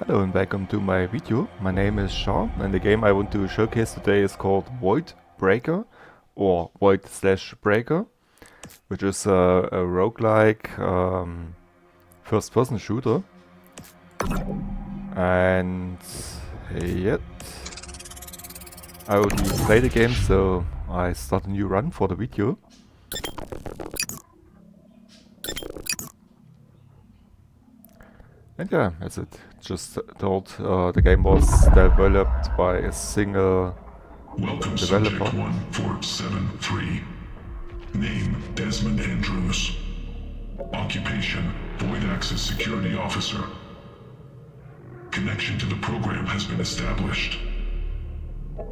Hello and welcome to my video. My name is Sean and the game I want to showcase today is called VoidBreaker or Void/Breaker, which is a roguelike first person shooter. And yet I already played the game, so I start a new run for the video. And yeah, as it just told, the game was developed by a single developer. Subject 1473. Name Desmond Andrews. Occupation Void Access Security Officer. Connection to the program has been established.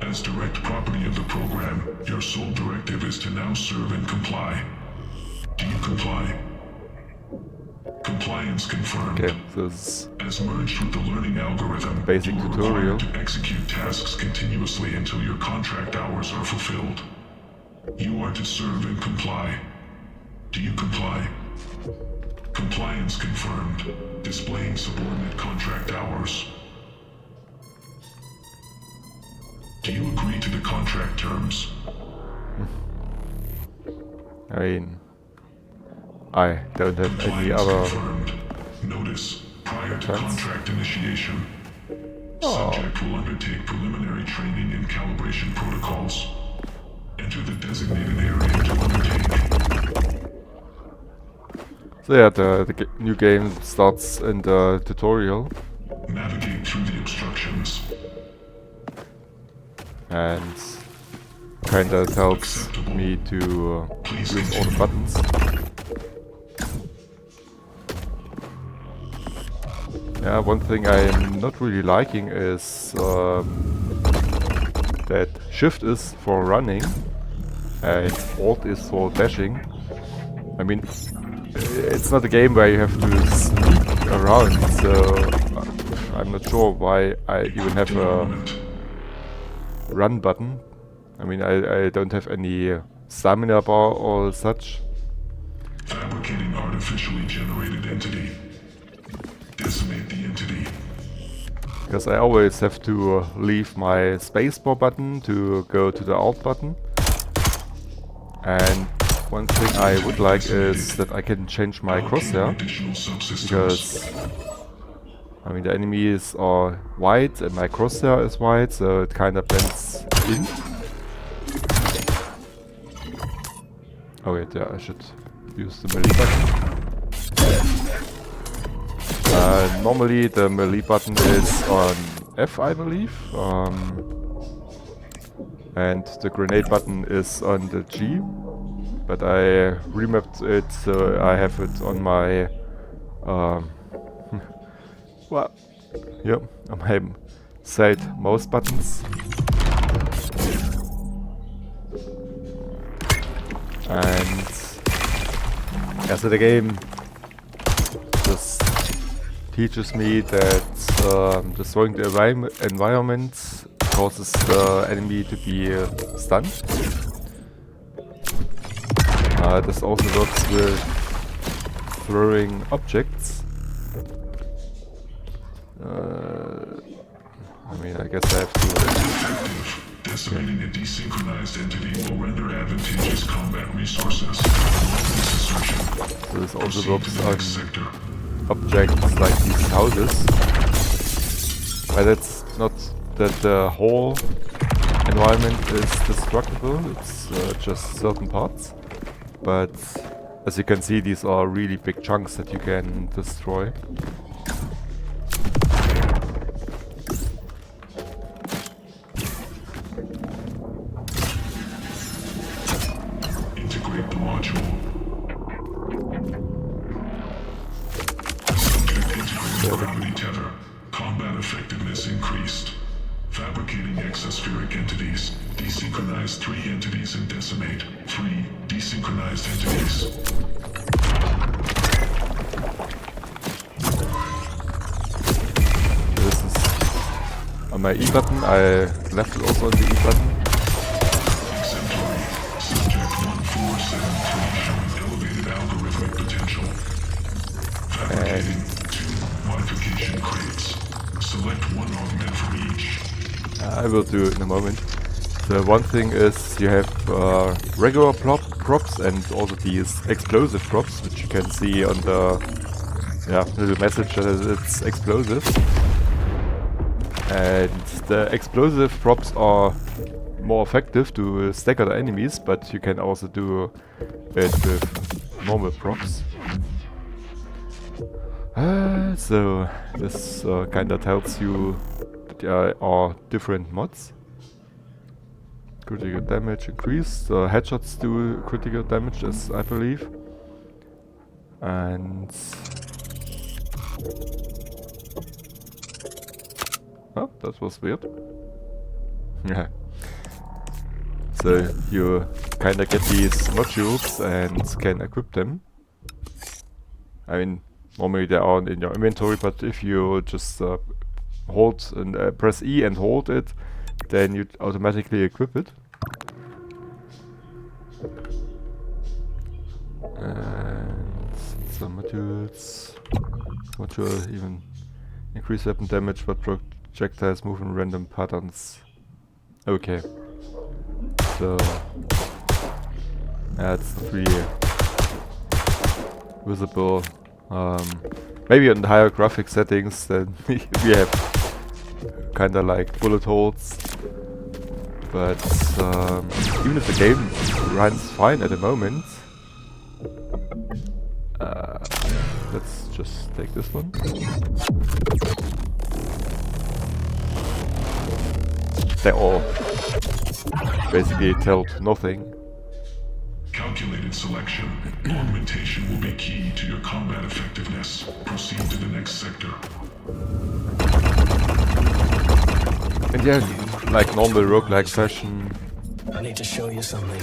As direct property of the program, your sole directive is to now serve and comply. Do you comply? Compliance confirmed. Okay, this As merged with the learning algorithm, basic you are tutorial. required to execute tasks continuously until your contract hours are fulfilled. You are to serve and comply. Do you comply? Compliance confirmed. Displaying subordinate contract hours. Do you agree to the contract terms? I mean, I don't have any Compliance other. confirmed. Notice, prior to That's- contract initiation, subject will undertake preliminary training and calibration protocols. Enter the designated area to undertake. So yeah, the new game starts in the tutorial Navigate through the obstructions. and kinda tells me to use all the buttons. Yeah, one thing I'm not really liking is that shift is for running and alt is for dashing. I mean, it's not a game where you have to sneak around, so I'm not sure why I even have a run button. I mean, I don't have any stamina bar or such. Fabricating artificially generated entity. Decimate the entity. Because I always have to leave my spacebar button to go to the alt button. And one thing I would like is that I can change my crosshair. Additional subsystems. Because, I mean, the enemies are white and my crosshair is white, so it kind of blends in. Oh wait, yeah, I should use the melee button. Normally the melee button is on F, I believe. And the grenade button is on the G. But I remapped it so I have it on my well, yep, on my side mouse buttons. And yeah, so the game just teaches me that destroying the environment causes the enemy to be stunned. This also works with throwing objects. I mean, I guess I have to... Decimating a desynchronized entity will render advantageous combat resources. So this also works on Sector. objects like these houses. But it's not that the whole environment is destructible, it's just certain parts. But as you can see, these are really big chunks that you can destroy. Integrate the module. Subject integrated gravity tether. Combat effectiveness increased. Fabricating exospheric entities. Desynchronize 3 entities and decimate 3 desynchronized entities. This is on my E button. I left it also on the E button. Exemplary. Subject 1473 showing elevated algorithmic potential. Fabricating 2 modification crates. Select one augment from each. I will do it in a moment. The one thing is you have regular props and also these explosive props, which you can see on the little message that it's explosive. And the explosive props are more effective to stagger the enemies, but you can also do it with normal props. So this kinda tells you that there are different mods. Critical damage increased. Headshots do critical damage, as I believe. And oh, that was weird. Yeah. So you kinda get these modules and can equip them. I mean, normally they aren't in your inventory, but if you just hold and press E and hold it, then you automatically equip it. And some modules. Module even increase weapon damage, but projectiles move in random patterns. Okay. So it's not really visible. Maybe on the higher graphic settings, then we have kinda like bullet holes. But even if the game runs fine at the moment, let's just take this one. They all basically told nothing. Calculated selection. Augmentation will be key to your combat effectiveness. Proceed to the next sector. And yeah, like normal roguelike fashion. I need to show you something,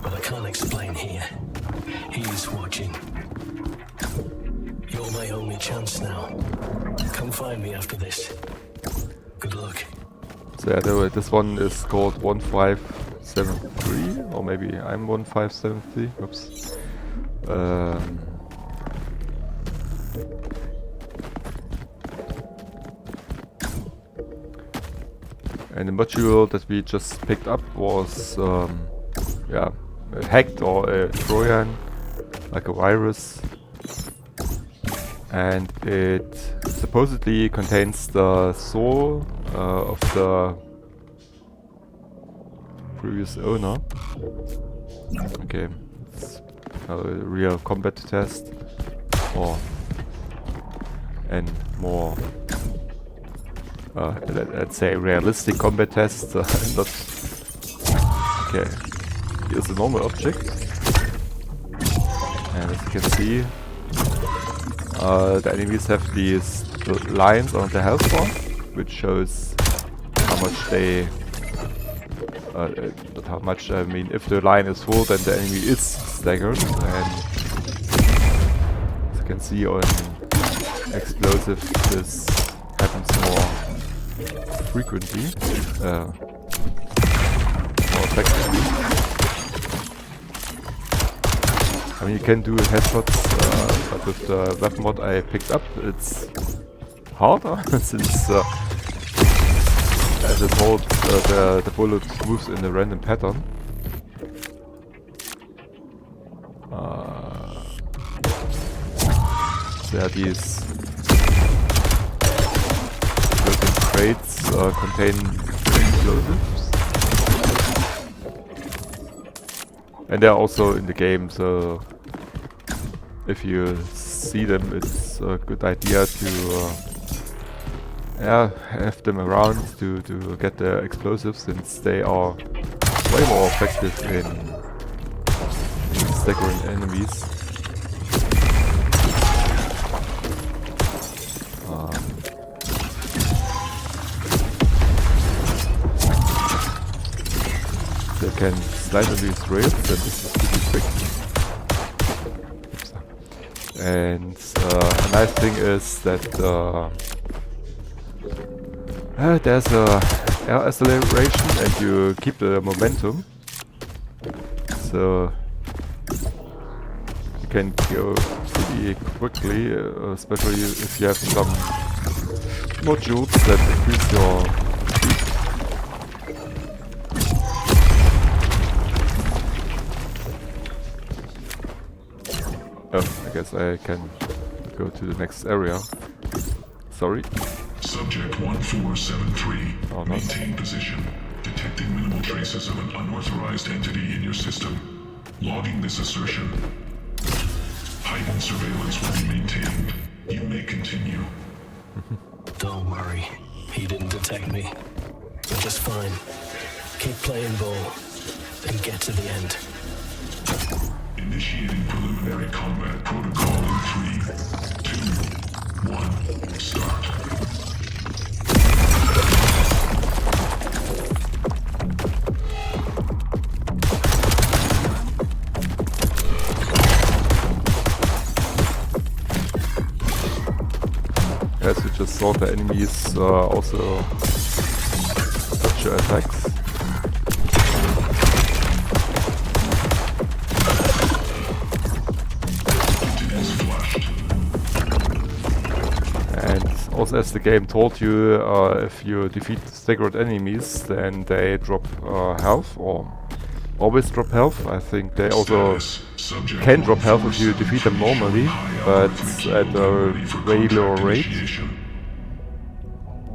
but I can't explain here. He's watching. You're my only chance now. Come find me after this. Good luck. So yeah, this one is called 1573, or maybe I'm 1573. Oops. And the module that we just picked up was hacked or a Trojan, like a virus, and it supposedly contains the soul of the previous owner. Okay, it's a real combat test, or and more let's say realistic combat test. Not okay. Here's a normal object, and as you can see, the enemies have these lines on the health bar, which shows how much they. Not how much. I mean, if the line is full, then the enemy is staggered, and as you can see on explosive, this happens more frequently, more effectively. I mean, you can do headshots, but with the weapon mod I picked up, it's harder since as it holds, the bullet moves in a random pattern. There are these certain crates contain explosives, and they're also in the game, so if you see them, it's a good idea to have them around to get the explosives, since they are way more effective in staggering enemies. They can slide on these rails, and this is pretty quick. Oops. And a nice thing is that there's a air acceleration, and you keep the momentum, so you can go pretty quickly, especially if you have some modules that increase your I guess I can go to the next area. Sorry. Subject 1473. Oh, no. Maintain position. Detecting minimal traces of an unauthorized entity in your system. Logging this assertion. Heightened surveillance will be maintained. You may continue. Don't worry. He didn't detect me. We're just fine. Keep playing ball and get to the end. Initiating preliminary combat protocol in 3, 2, 1, start. As you just saw, the enemies also dodge your attacks. And also, as the game told you, if you defeat staggered enemies, then they drop health, or always drop health. I think they also can drop health if you defeat them normally, but at a way lower rate.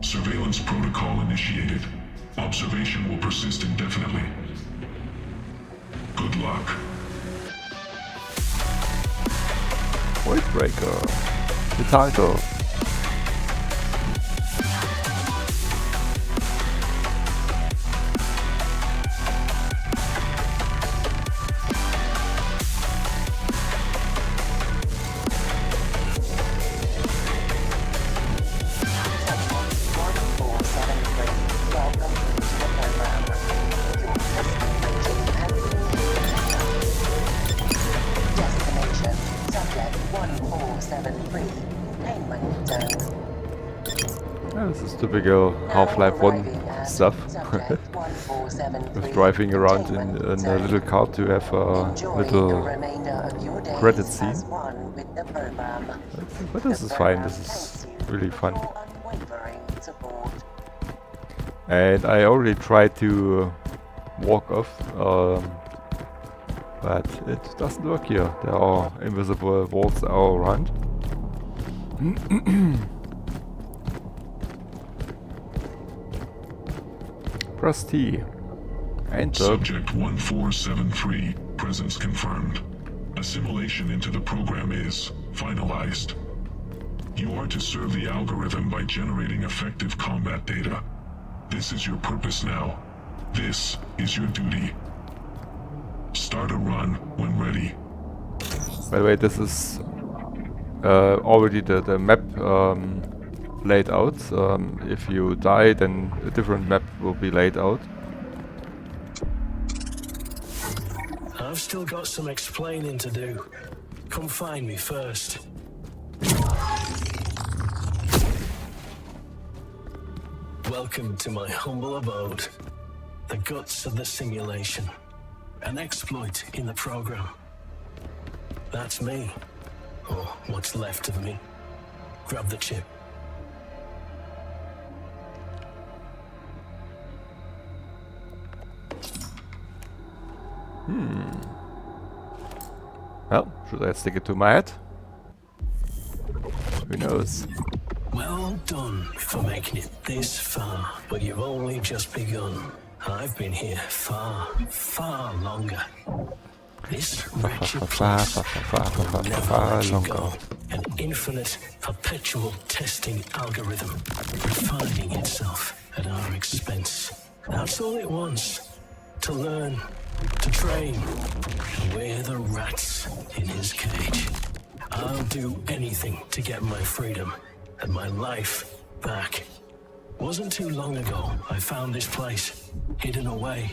Surveillance protocol initiated. Observation will persist indefinitely. Good luck. VoidBreaker, the title. This is typical Half-Life 1 stuff. With driving around in a little car to have a little credit scene. But this is fine, this is really fun. And I already tried to walk off, but it doesn't work here. There are invisible walls all around. Press T. Enter. Subject 1473. Presence confirmed. Assimilation into the program is finalized. You are to serve the algorithm by generating effective combat data. This is your purpose now. This is your duty. Start a run when ready. By the way, this is already the map laid out. If you die, then a different map will be laid out. I've still got some explaining to do. Come find me first. Welcome to my humble abode. The guts of the simulation. An exploit in the program. That's me. Or what's left of me. Grab the chip. Well, should I stick it to my head? Who knows? Well done for making it this far, but you've only just begun. I've been here far, far longer. This wretched place will never let you go. An infinite, perpetual testing algorithm, refining itself at our expense. That's all it wants. To learn, to train, and we're the rats in his cage. I'll do anything to get my freedom and my life back. Wasn't too long ago I found this place, hidden away.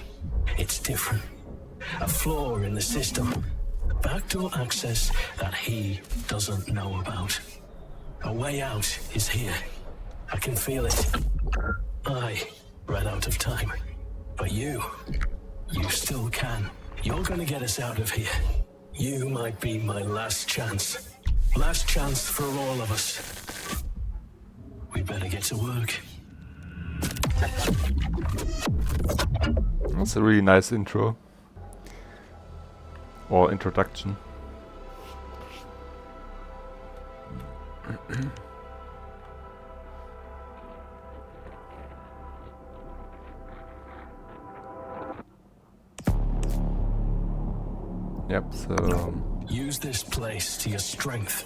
It's different. A flaw in the system. Backdoor access that he doesn't know about. A way out is here. I can feel it. I ran out of time. But you still can. You're gonna get us out of here. You might be my last chance. Last chance for all of us. We better get to work. That's a really nice intro. Or introduction. Yep, so... Use this place to your strength.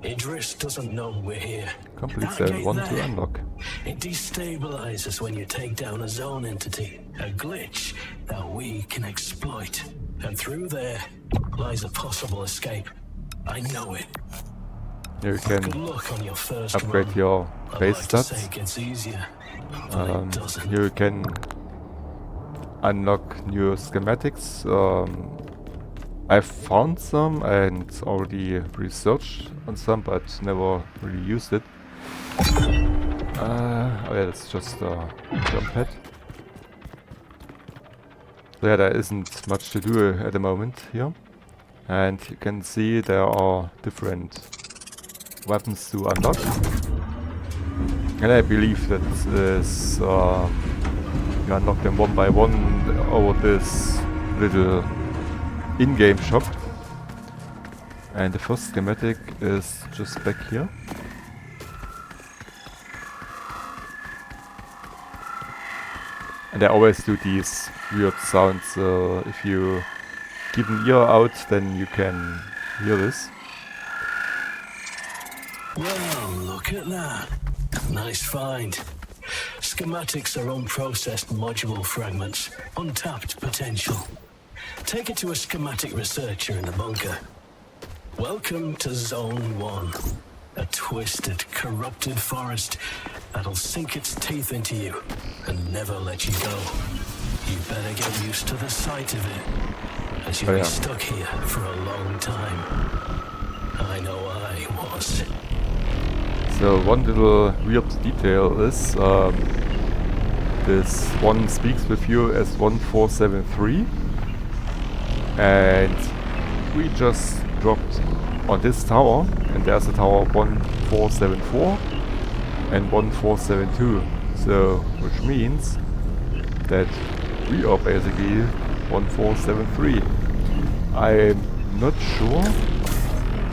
Idris doesn't know we're here. Complete That cell gate 1 there, to unlock. It destabilizes when you take down a zone entity. A glitch that we can exploit. And through there lies a possible escape. I know it. Here you can Good luck on your first upgrade run. your I'd base like to say stats. it gets easier, but it doesn't. Here you can unlock new schematics. I've found some and already researched on some, but never really used it. Oh yeah, that's just a jump pad. So yeah, there isn't much to do at the moment here. And you can see there are different weapons to unlock. And I believe that is you unlock them one by one over this little in-game shop. And the first schematic is just back here. And I always do these weird sounds. If you keep an ear out, then you can hear this. Well, look at that. Nice find. Schematics are unprocessed module fragments, untapped potential. Take it to a schematic researcher in the bunker. Welcome to Zone 1. A twisted, corrupted forest that'll sink its teeth into you and never let you go. You better get used to the sight of it, as you'll be stuck here for a long time. I know I was. So one little weird detail is this one speaks with you as 1473, and we just dropped on this tower, and there's a tower 1474 and 1472. So which means that we are basically 1473. I'm not sure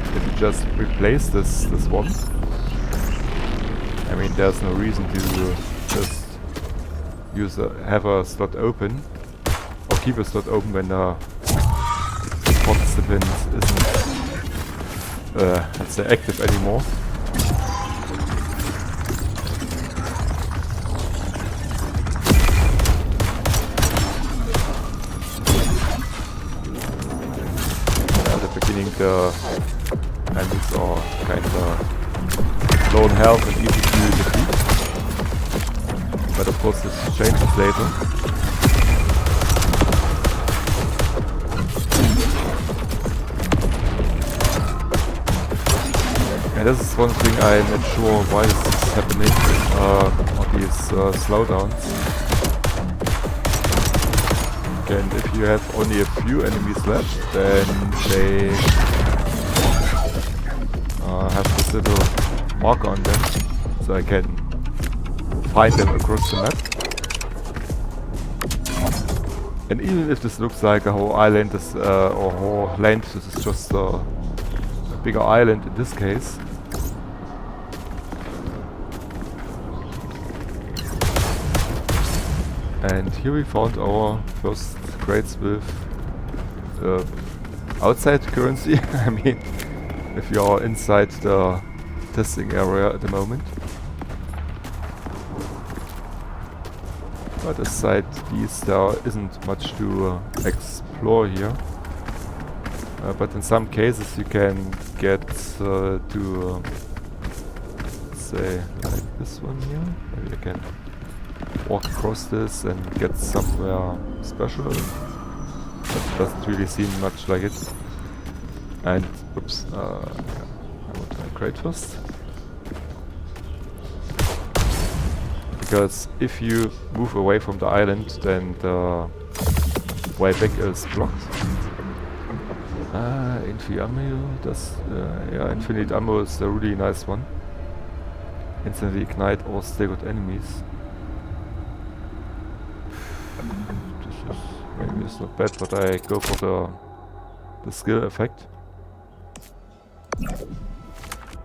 if we just replace this one. I mean, there's no reason to just have a slot open or keep a slot open when the participant isn't, let's say, active anymore. At the beginning, the enemies are kinda low on health and easy to defeat. But of course this changes later. And this is one thing I'm not sure why this is happening on these slowdowns. And if you have only a few enemies left, then they have this little marker on them, so I can find them across the map. And even if this looks like a whole island is, or whole land, this is just a bigger island in this case. And here we found our first crates with outside currency. I mean, if you are inside the testing area at the moment. But aside these, there isn't much to explore here. But in some cases you can get to, say, like this one here. Maybe I can walk across this and get somewhere special. That doesn't really seem much like it. And, oops, I want to crate first. Because if you move away from the island, then the way back is blocked. Infinite ammo, yeah, infinite ammo is a really nice one. Instantly ignite or stay with enemies. This is maybe it's not bad, but I go for the skill effect.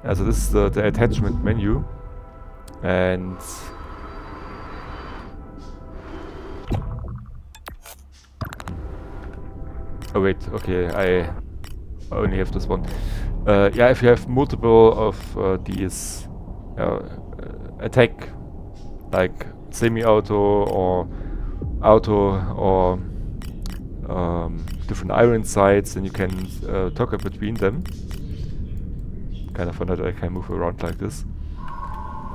So this is the attachment menu, and oh wait, okay, I only have this one. Yeah, if you have multiple of these attack, like semi-auto or auto or different iron sights, then you can toggle between them. Kind of fun that I can move around like this.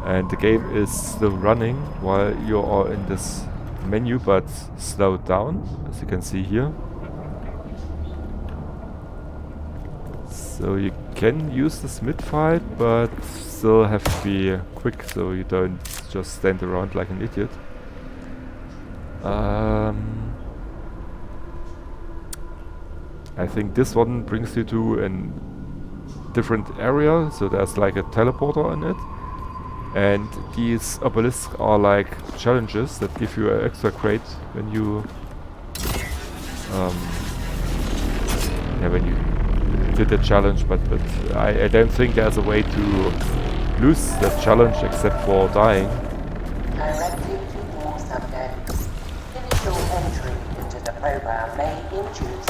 And the game is still running while you are in this menu, but slowed down, as you can see here. So you can use this mid-fight, but still have to be quick, so you don't just stand around like an idiot. I think this one brings you to a different area, so there's like a teleporter in it. And these obelisks are like challenges that give you an extra crate when you when you did the challenge, but I don't think there's a way to lose that challenge except for dying. Directive to all subjects. Initial entry into the program may induce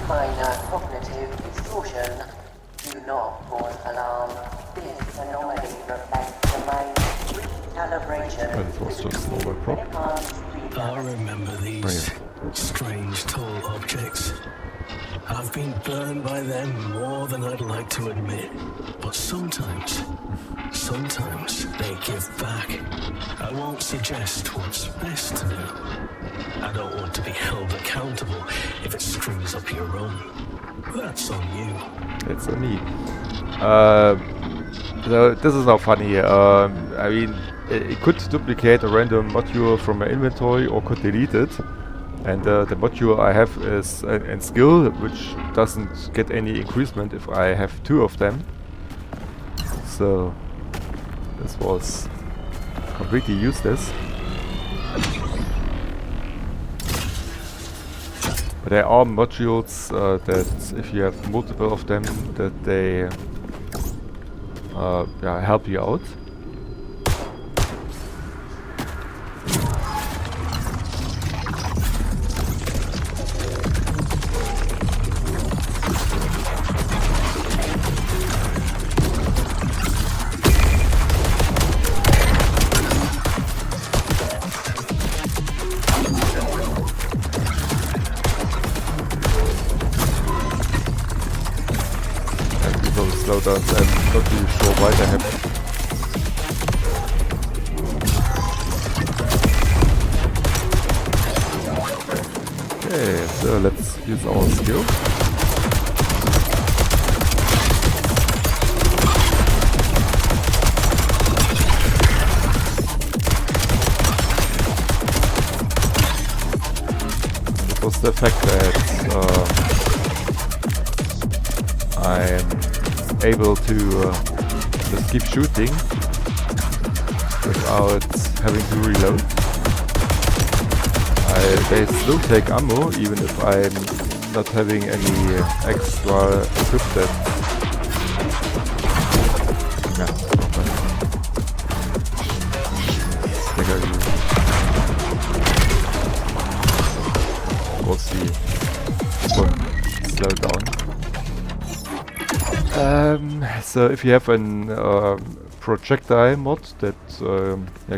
minor cognitive distortion. Do not cause alarm. This anomaly reflects the mind's recalibration. But it was just normal prop. I remember these strange tall objects. I've been burned by them more than I'd like to admit. But sometimes they give back. I won't suggest what's best to do. I don't want to be held accountable if it screws up your run. That's on you. It's on me. So this is not funny. I mean, it could duplicate a random module from my inventory or could delete it. And the module I have is a skill, which doesn't get any increasement if I have 2 of them. So this was completely useless. But there are modules that if you have multiple of them, that they help you out. Slowdowns, I'm not really sure why they happen. Okay, so let's use our skill. It was the fact that I'm able to just keep shooting without having to reload. They still take ammo even if I'm not having any extra equipment. Yeah, we'll see. Slow down. So if you have an projectile mod that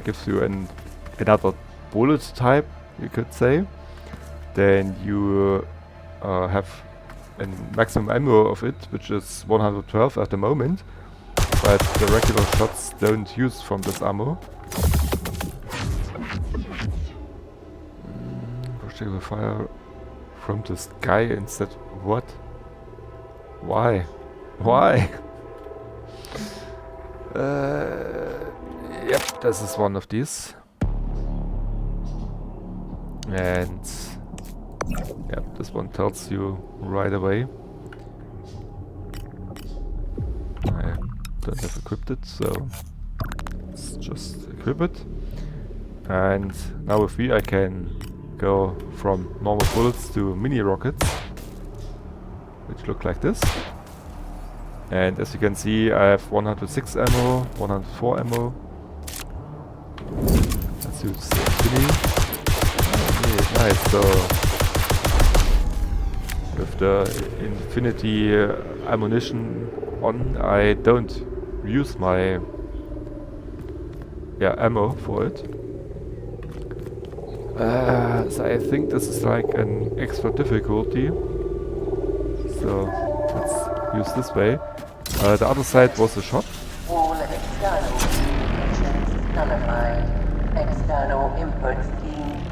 gives you another bullet type, you could say, then you have a maximum ammo of it, which is 112 at the moment, but the regular shots don't use from this ammo. Projectile fire from the sky instead. What? Why? Why? Yep, this is one of these. And yep, this one tells you right away. I don't have equipped it, so just equip it. And now with V I can go from normal bullets to mini rockets, which look like this. And as you can see, I have 106 ammo, 104 ammo. Let's use Guinea. Okay, nice. So with the infinity ammunition on, I don't use my ammo for it. So I think this is like an extra difficulty. So let's use this way. The other side was a shot. All external communications nullified. External inputs deemed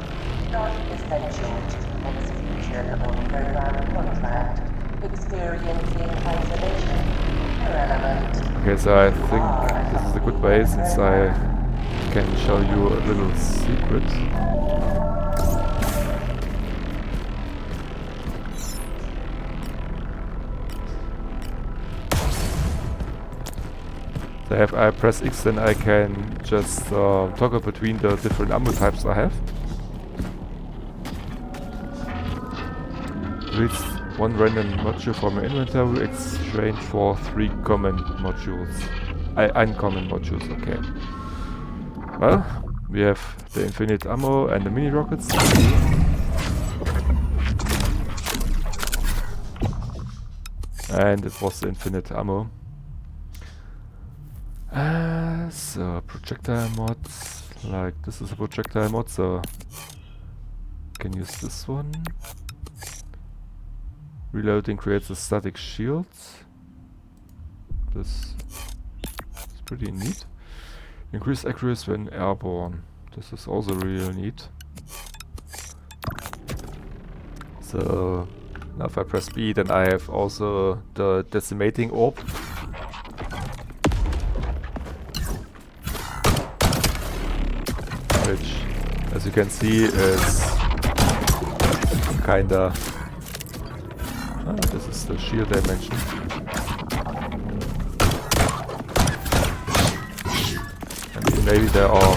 not essential to execution of program contract. Experiencing isolation. Irrelevant. Okay, so I think this is a good way since I can show you a little secret. So if I press X, then I can just toggle between the different ammo types I have. Reads one random module from my inventory, exchange for 3 common modules. Uncommon modules, okay. Well, we have the infinite ammo and the mini rockets. And it was the infinite ammo. So projectile mods, like this is a projectile mod, so can use this one. Reloading creates a static shield. This is pretty neat. Increase accuracy when airborne. This is also really neat. So now if I press B, then I have also the decimating orb. Which, as you can see, is kinda... this is the shield I mentioned. And maybe there are...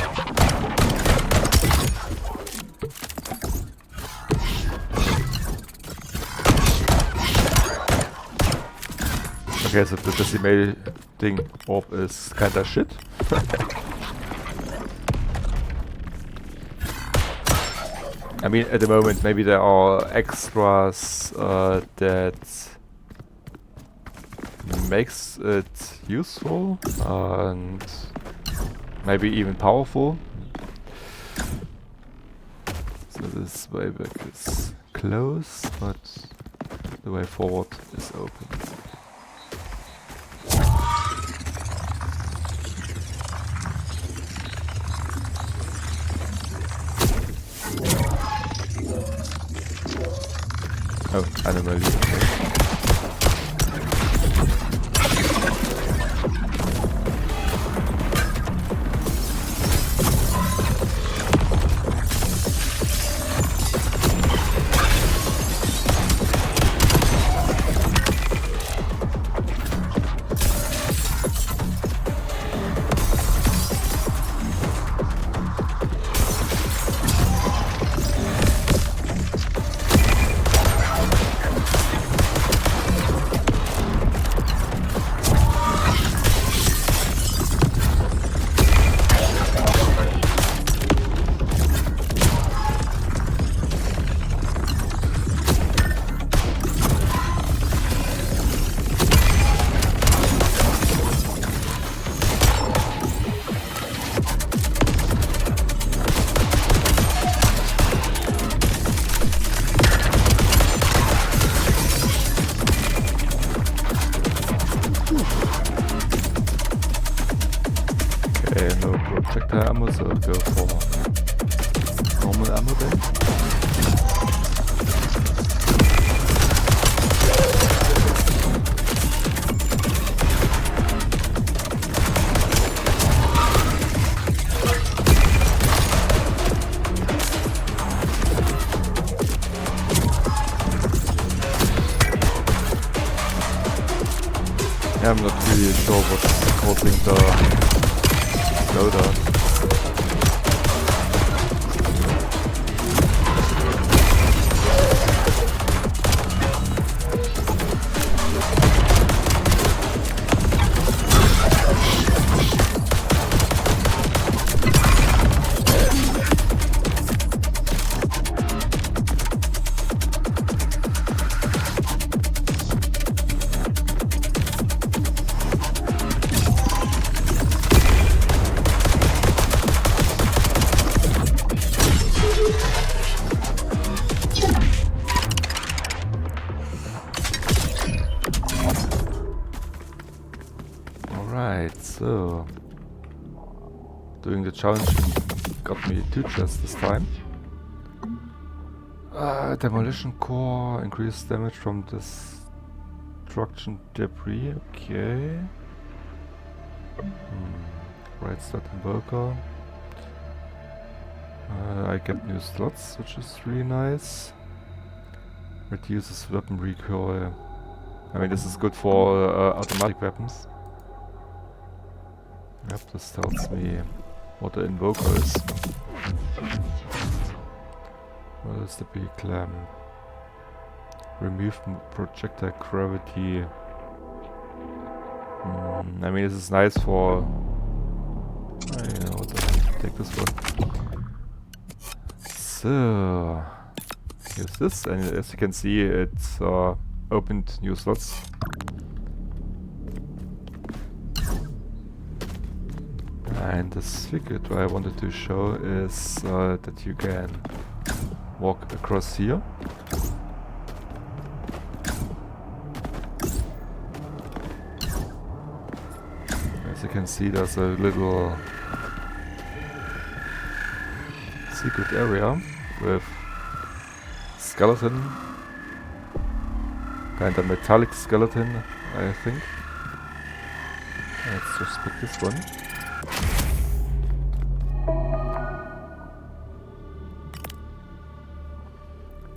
Okay, so the decimating orb is kinda shit. I mean, at the moment, maybe there are extras that makes it useful and maybe even powerful. So this way back is closed, but the way forward is open. Oh, animal. No projectile ammo, so I'll go for normal ammo then. Yeah, I'm not really sure what's causing the slowdown. So, doing the challenge got me 2 chests this time. Demolition core, increased damage from destruction debris, okay. Right start invoker. I get new slots, which is really nice. Reduces weapon recoil. I mean, this is good for automatic weapons. Yep, this tells me what the invoker is. What is the big clamp? Remove projectile gravity. I mean, this is nice for... you know what, take this one. So... use this, and as you can see, it's opened new slots. And the secret I wanted to show is that you can walk across here. As you can see, there's a little secret area with skeleton, kind of metallic skeleton, I think. Let's just pick this one.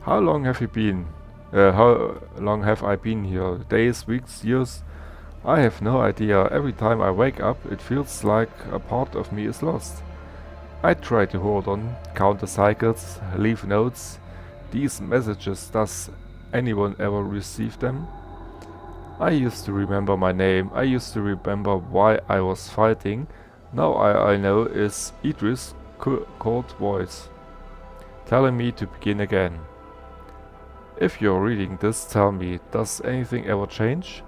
How long have you been? How long have I been here? Days, weeks, years? I have no idea. Every time I wake up, it feels like a part of me is lost. I try to hold on, count the cycles, leave notes. These messages, does anyone ever receive them? I used to remember my name. I used to remember why I was fighting. Now I know is Idris' cold voice, telling me to begin again. If you're reading this, tell me, does anything ever change?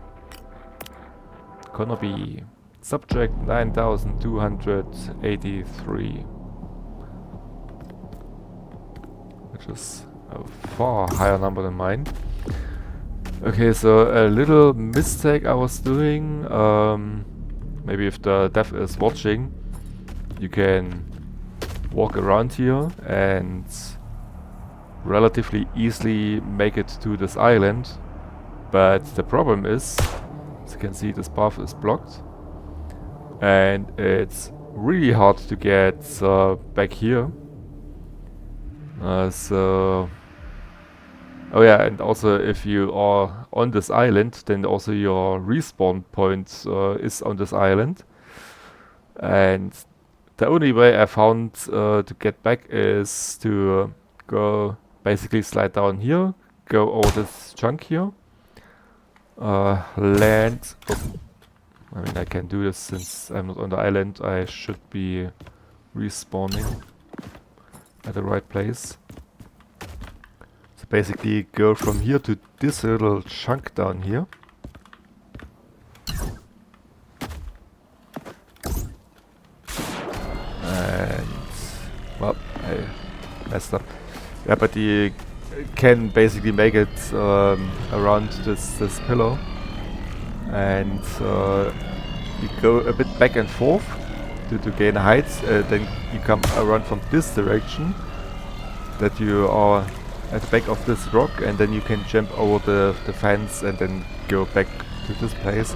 Gonna be subject 9283, which is a far higher number than mine. Okay, so a little mistake I was doing. Maybe if the dev is watching, you can walk around here and relatively easily make it to this island, but the problem is, as you can see, this path is blocked and it's really hard to get back here. Oh yeah, and also if you are on this island, then also your respawn point is on this island, and the only way I found to get back is to go basically slide down here, go over this chunk here, land. I mean, I can do this since I'm not on the island. I should be respawning at the right place. So basically go from here to this little chunk down here. And, well, I messed up. Yeah, but you can basically make it around this pillar, and you go a bit back and forth to gain height. Then you come around from this direction, that you are at the back of this rock, and then you can jump over the fence and then go back to this place.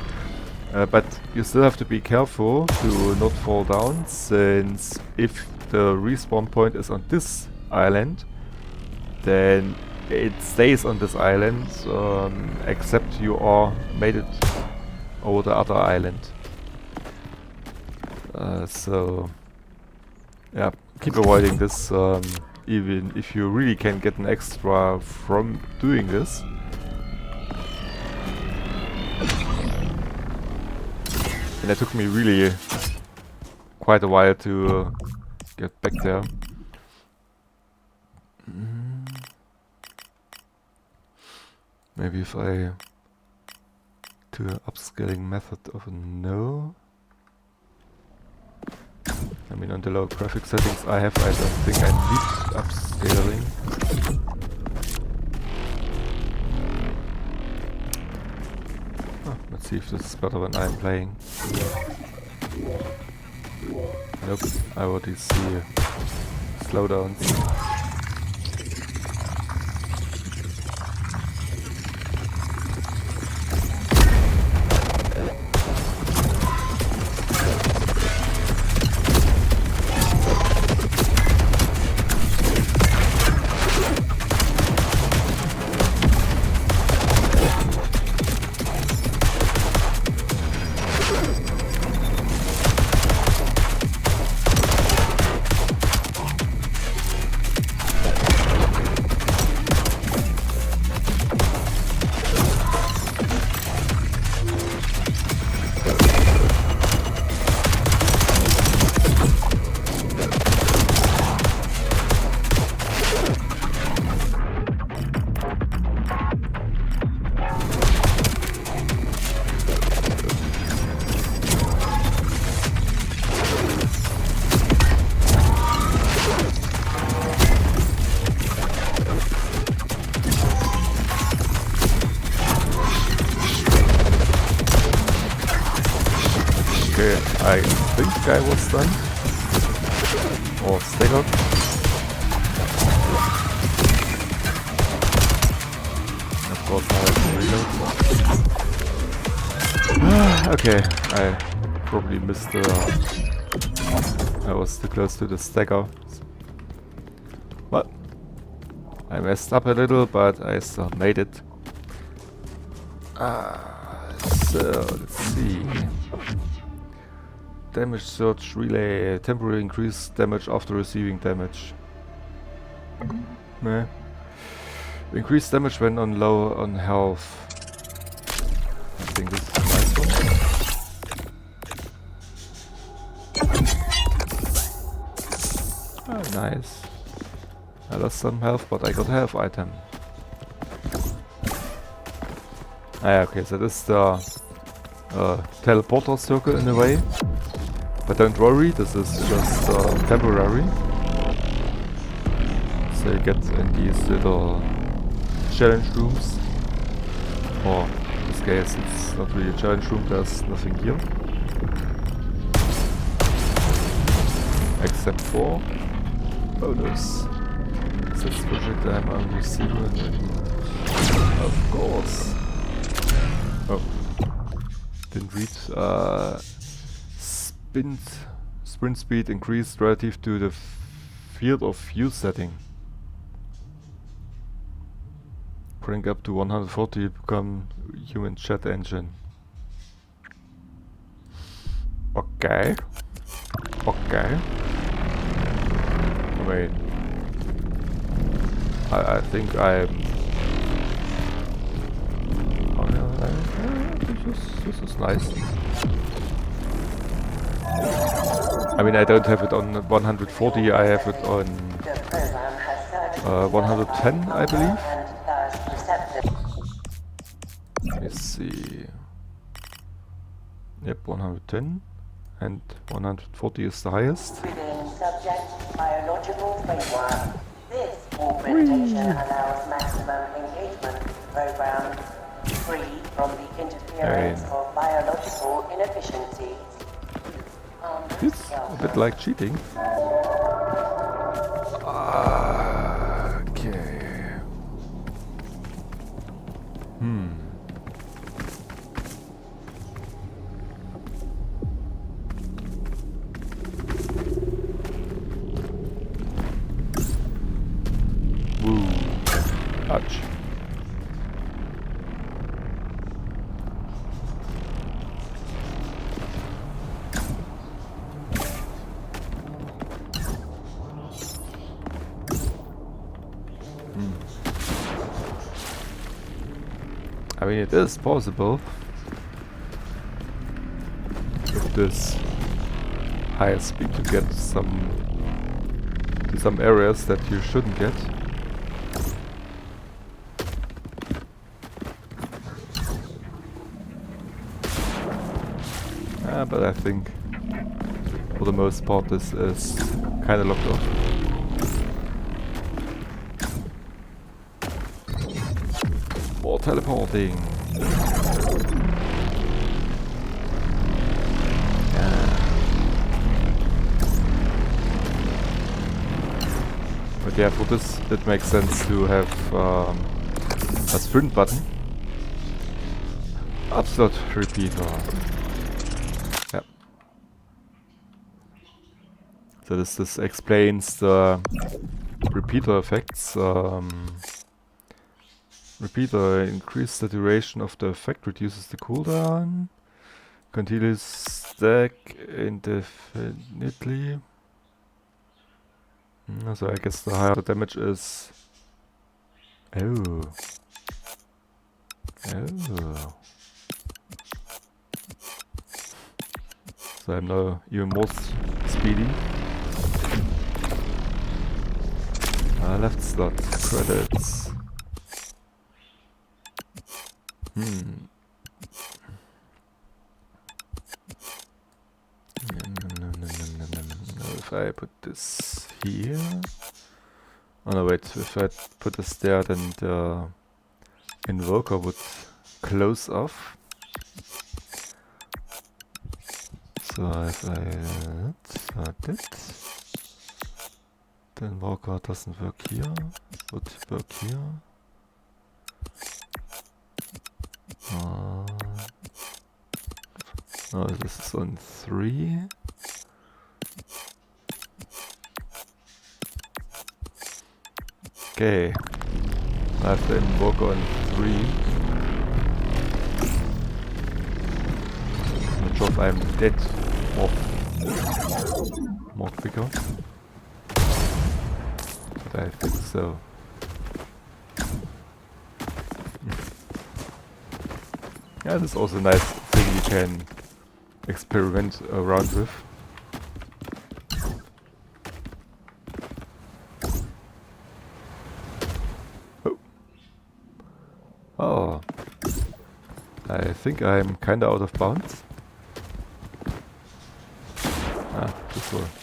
But you still have to be careful to not fall down, since if the respawn point is on this island, then it stays on this island, except you are made it over the other island. So Yeah, keep avoiding this, even if you really can get an extra from doing this. And it took me really quite a while to get back there. Maybe if I do an upscaling method of a no. I mean, on the low graphic settings I have, I don't think I need upscaling. Oh, let's see if this is better when I'm playing. Nope, I already see slowdowns. I think I was done. Or staggered. Of course now I have to reload. Okay, I probably missed the... I was too close to the stagger. But I messed up a little, but I still made it. So, let's see. Damage search relay, temporary increase damage after receiving damage. Meh. Increase damage when on low on health. I think this is a nice one. Oh, nice. I lost some health, but I got a health item. Ah, okay, so this is the teleporter circle in a way. But don't worry, this is just temporary. So you get in these little challenge rooms. Or in this case it's not really a challenge room, there's nothing here. Except for bonus. Since projectile on receiver. Of course. Oh. Didn't read. Sprint speed increased relative to the field of view setting. Crank up to 140 become human chat engine. Okay. Okay. Wait. I think I'm... Oh no, this is nice. I mean, I don't have it on 140, I have it on 110, I believe. Let me see. Yep, 110. And 140 is the highest. Within subject biological framework, this augmentation allows maximum engagement program free from the interference of biological inefficiencies. It's a bit like cheating. Okay. Woo. Ouch. I mean, it is possible with this higher speed to get to some areas that you shouldn't get. But I think for the most part this is kinda locked off. More teleporting. But yeah, for this it makes sense to have a sprint button. Upslot repeater. Yep. So this explains the repeater effects. Repeater increases the duration of the effect, reduces the cooldown, continues stack indefinitely. So I guess the higher the damage is. Oh. So I'm now even more speedy. Left slot, credits. No, if I put this here. Oh no, wait, if I put this there, then the invoker would close off. So if I start it, the invoker doesn't work here, would work here. Oh, this is on 3. Okay, I have the invoker on 3. I'm not sure if I'm dead more quicker, but I think so. Yeah, this is also a nice thing you can experiment around with. Oh, I think I'm kinda out of bounds.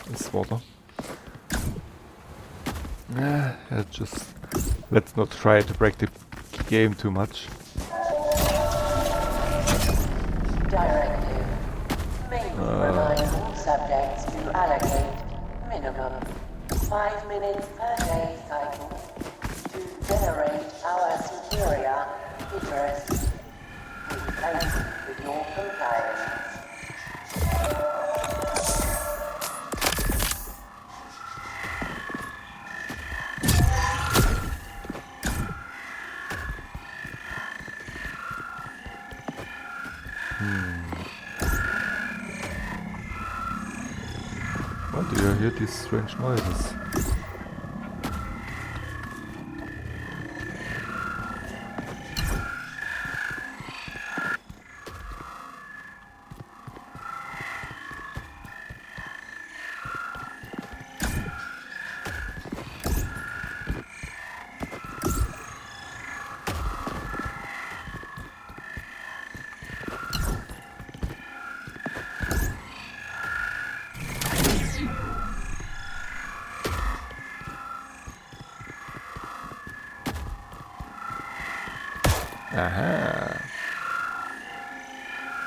This water. Let's not try to break the game too much. Directive. Mainly remind all subjects to allocate minimum 5 minutes per day cycle to generate our superior interest in place with your compliance. Why do you hear these strange noises? Aha.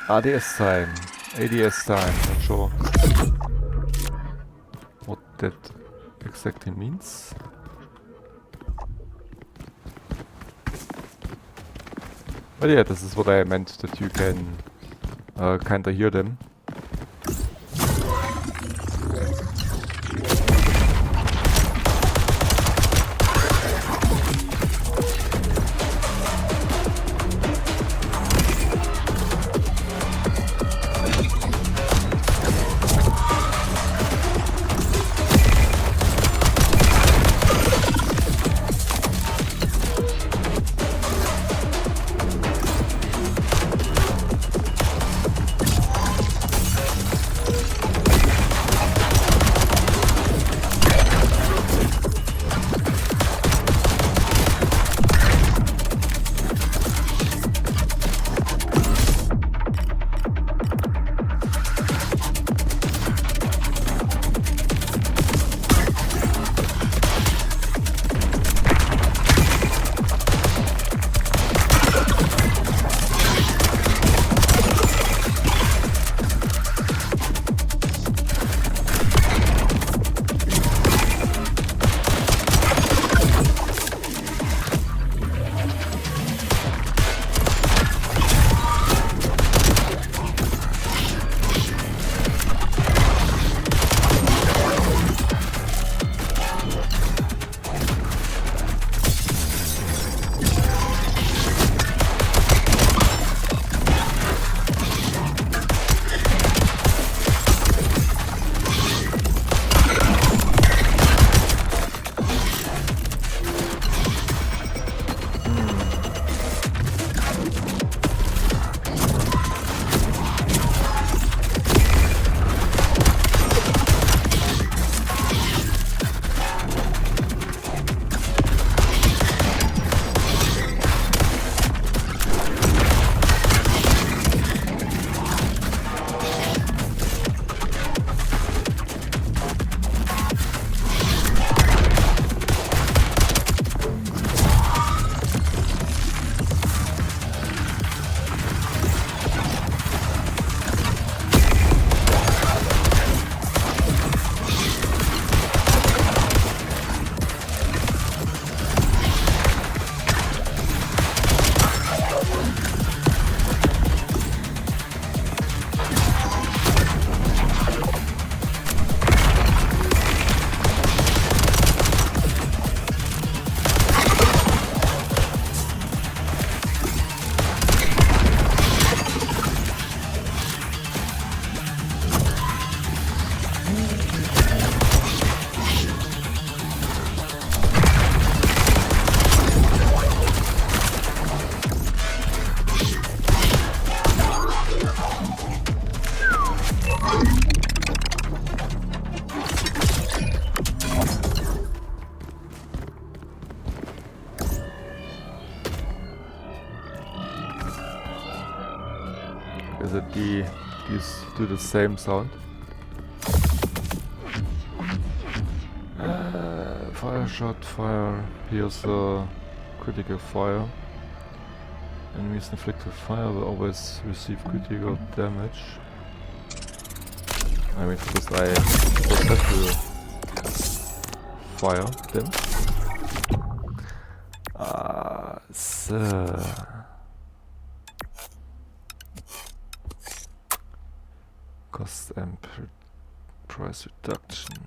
ADS time. ADS time. Not sure what that exactly means. But yeah, this is what I meant, that you can kinda hear them. these do the same sound. Fire shot, fire. Here's a critical fire. Enemies inflicted with fire will always receive critical damage. I mean, first I just have to fire them. So cost and price reduction.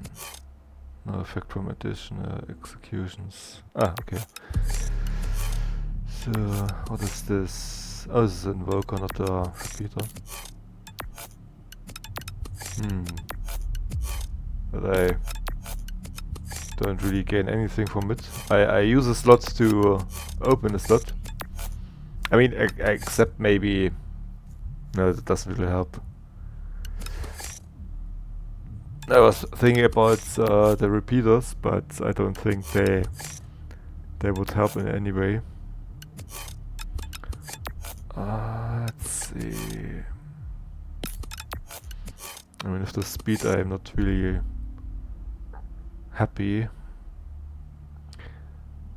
No effect from additional executions. Okay. So, what is this? Oh, this is an invoker, not a repeater. But I don't really gain anything from it. I use a slot to open a slot. I mean, except maybe... No, that doesn't really help. I was thinking about the repeaters, but I don't think they would help in any way. Let's see. I mean, with the speed I am not really happy.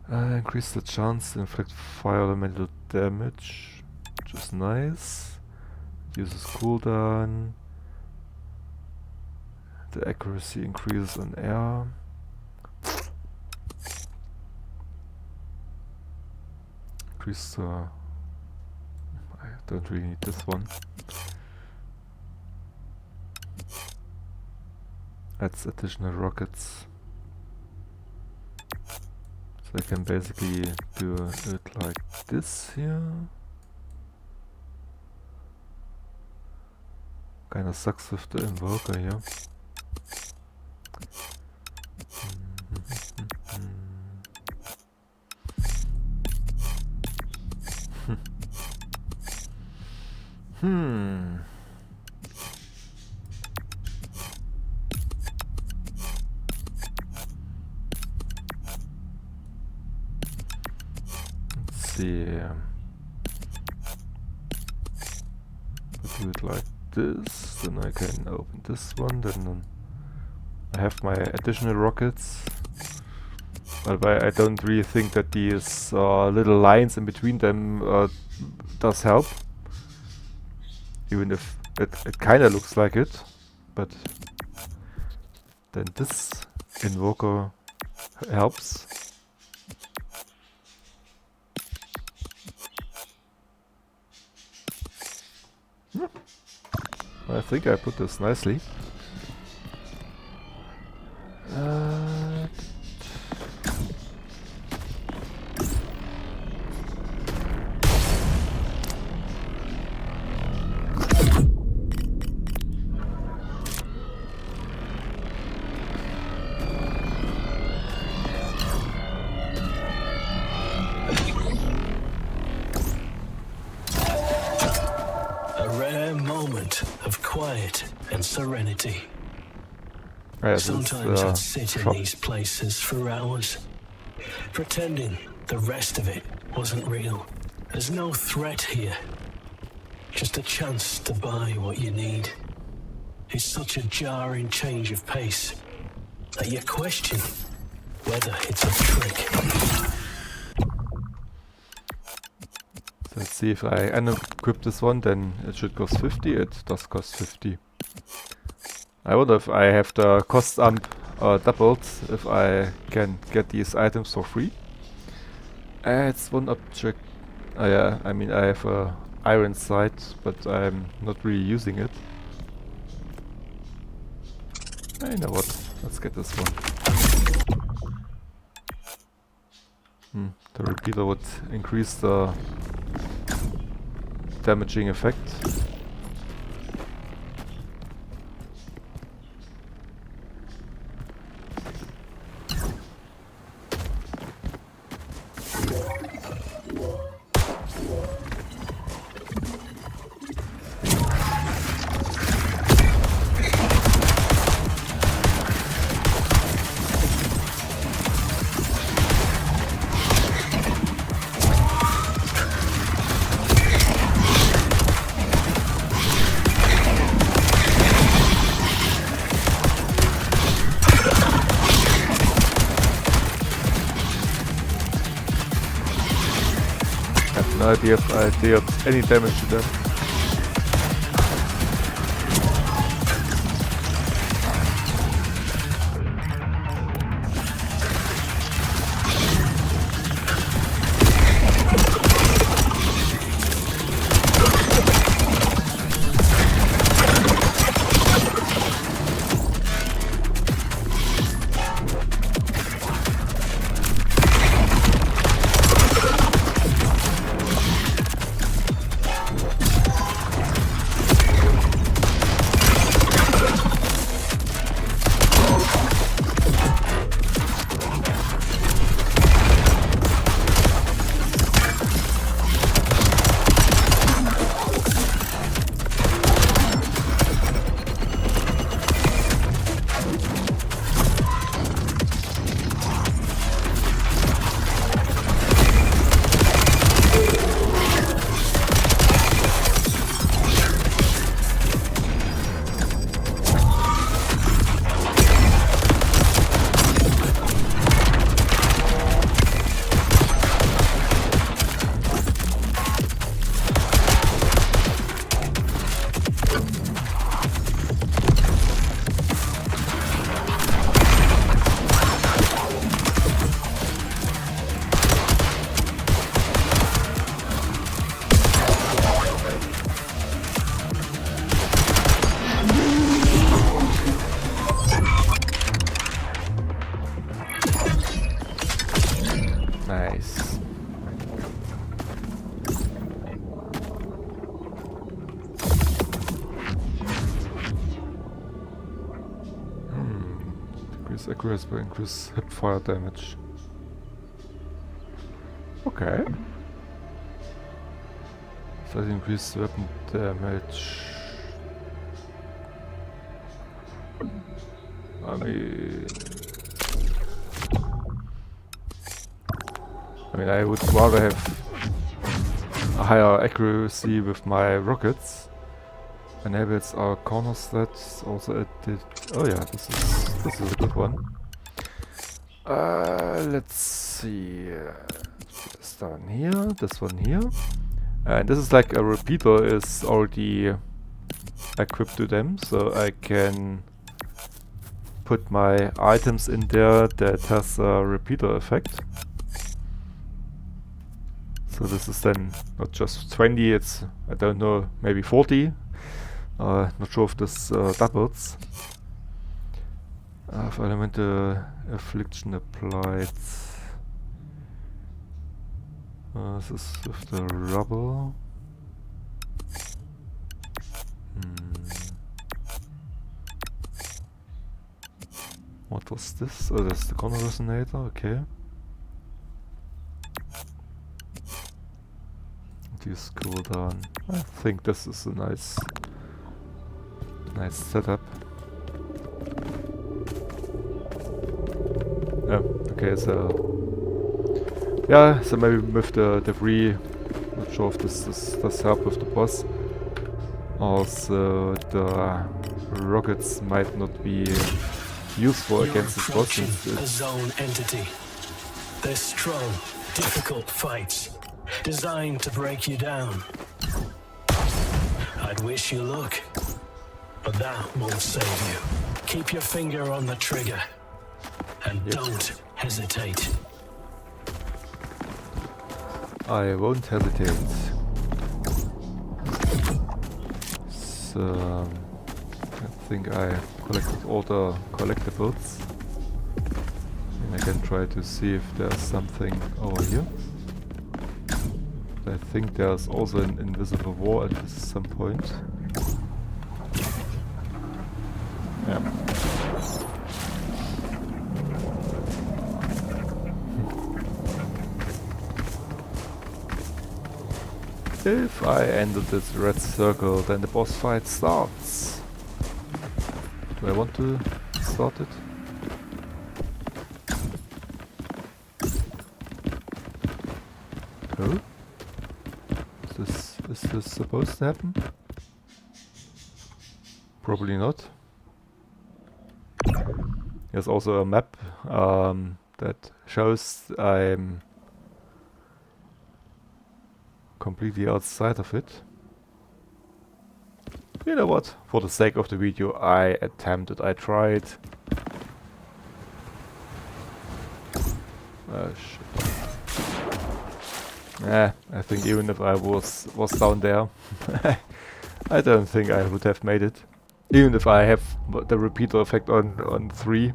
Increase the chance to inflict fire elemental damage, which is nice. Uses cooldown. The accuracy increases on air. Increase the... I don't really need this one. Adds additional rockets. So I can basically do it like this here. Kinda sucks with the invoker here. Let's see. Do it like this, then I can open this one, then I have my additional rockets. But I don't really think that these little lines in between them does help. Even if it kinda looks like it, but then this invoker helps. I think I put this nicely. And serenity. Sometimes I'd sit in these places for hours, pretending the rest of it wasn't real. There's no threat here, just a chance to buy what you need. It's such a jarring change of pace that you question whether it's a trick. Let's see, if I unequip this one, then it should cost 50. It does cost 50. I wonder if I have the cost amp doubled, if I can get these items for free. It's one object. Yeah, I mean, I have a iron sight, but I'm not really using it. You know what? Let's get this one. The repeater would increase the damaging effect. No idea if I dealt any damage to them. Nice. Decrease accuracy by increase hip fire damage. Okay. Slightly increase weapon damage. I mean, I would rather have a higher accuracy with my rockets. Enables our corner stats. Also, it did. Oh yeah, this is a good one. Let's see. This one here. This one here. And this is like a repeater is already equipped to them, so I can put my items in there that has a repeater effect. So this is then not just 20, it's, I don't know, maybe 40. Not sure if this doubles. If elemental affliction applied. This is with the rubble. What was this? Oh, that's the corner resonator, okay. Use cooldown. I think this is a nice setup. Oh, okay, so yeah, so maybe with the debris, not sure if this does help with the boss. Also, the rockets might not be useful against this boss. A zone entity. They're strong, difficult fights. Designed to break you down. I'd wish you luck, but that won't save you. Keep your finger on the trigger, and don't hesitate. I won't hesitate. So, I think I collected all the collectibles. And I can try to see if there's something over here. I think there's also an invisible wall at some point. Yeah. If I enter this red circle, then the boss fight starts. Do I want to start it? Oh? Is this supposed to happen? Probably not. There's also a map that shows I'm completely outside of it. You know what? For the sake of the video, I tried. Oh shit. I think even if I was down there, I don't think I would have made it. Even if I have the repeater effect on 3.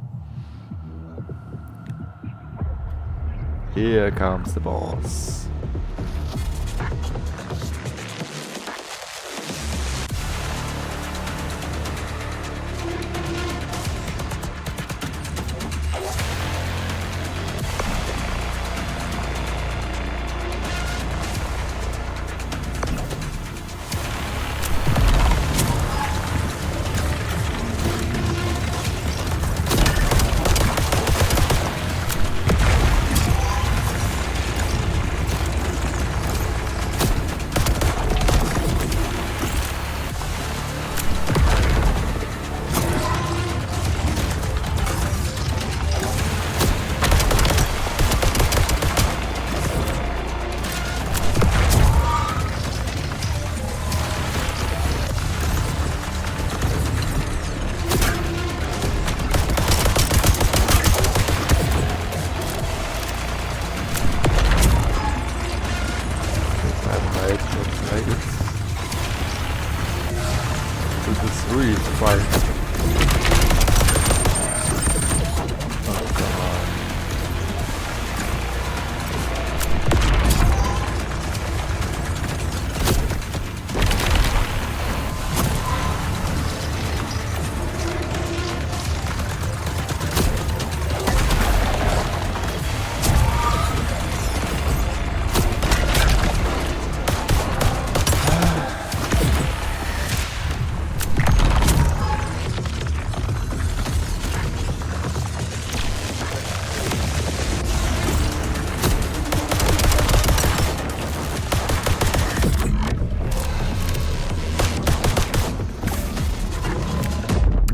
Here comes the boss.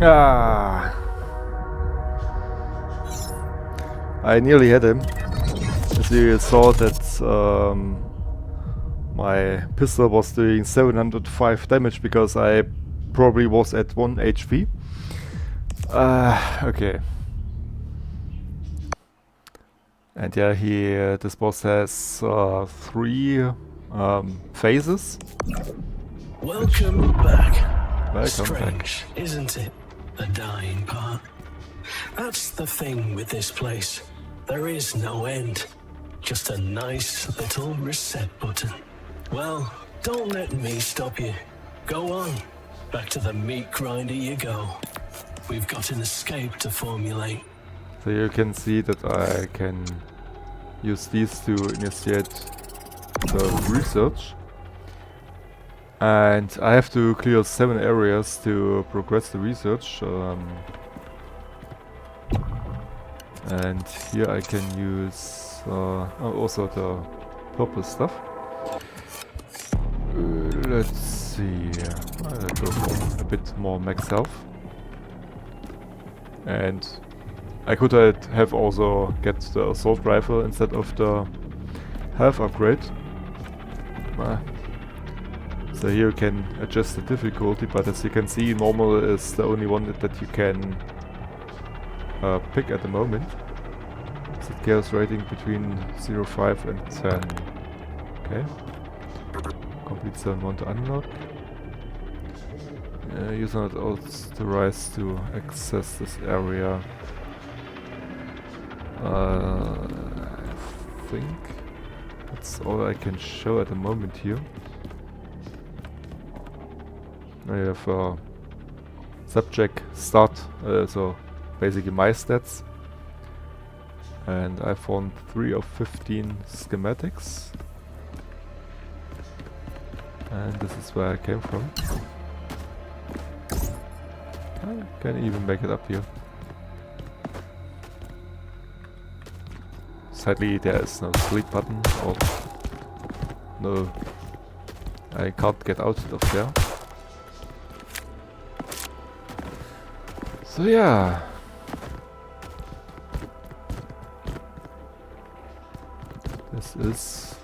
Ah! I nearly had him. As you saw that my pistol was doing 705 damage because I probably was at 1 HP. Okay. And yeah, this boss has 3 phases. Welcome back. Welcome Strange, isn't it? The dying part. That's the thing with this place. There is no end. Just a nice little reset button. Well, don't let me stop you. Go on. Back to the meat grinder you go. We've got an escape to formulate. So you can see that I can use these to initiate the research. And I have to clear 7 areas to progress the research. And here I can use also the purple stuff. Let's see. I'll go for a bit more max health. And I could have also get the assault rifle instead of the health upgrade. So here you can adjust the difficulty, but as you can see, normal is the only one that you can pick at the moment. So it chaos rating between 0, 5 and 10. Okay. Complete zone 1 to unlock. Use not authorized to access this area. I think that's all I can show at the moment here. I have subject start, so basically my stats, and I found 3 of 15 schematics, and this is where I came from. I can even make it up here. Sadly there is no sleep button, or no, I can't get out of there. So yeah, this is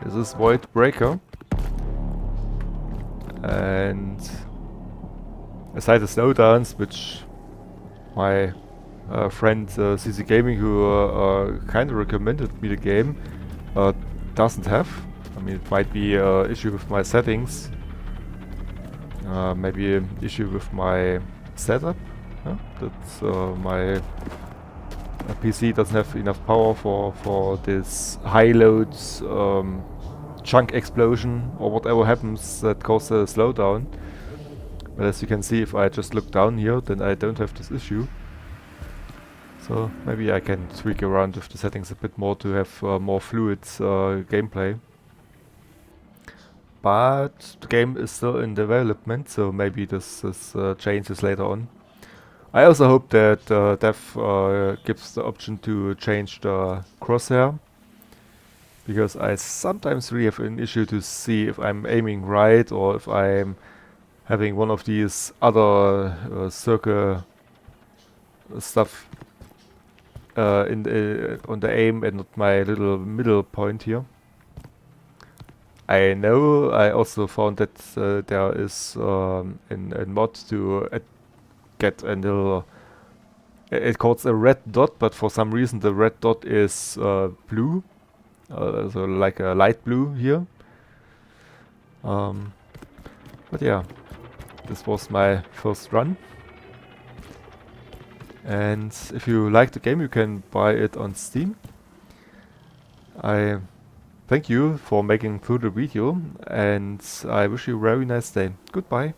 This is VoidBreaker. And aside the Slowdowns, which my friend CC Gaming, who kind of recommended me the game, doesn't have. I mean, it might be an issue with my settings, maybe an issue with my setup. That my PC doesn't have enough power for this high loads chunk explosion or whatever happens that causes a slowdown. But as you can see, if I just look down here, then I don't have this issue. So maybe I can tweak around with the settings a bit more to have more fluid gameplay. But the game is still in development, so maybe this changes later on. I also hope that dev gives the option to change the crosshair, because I sometimes really have an issue to see if I'm aiming right or if I'm having one of these other circle stuff on the aim and not my little middle point here. I know I also found that there is a mod to get a little, it calls a red dot, but for some reason the red dot is blue, so like a light blue here. But yeah, this was my first run. And if you like the game, you can buy it on Steam. I thank you for making through the video, and I wish you a very nice day. Goodbye.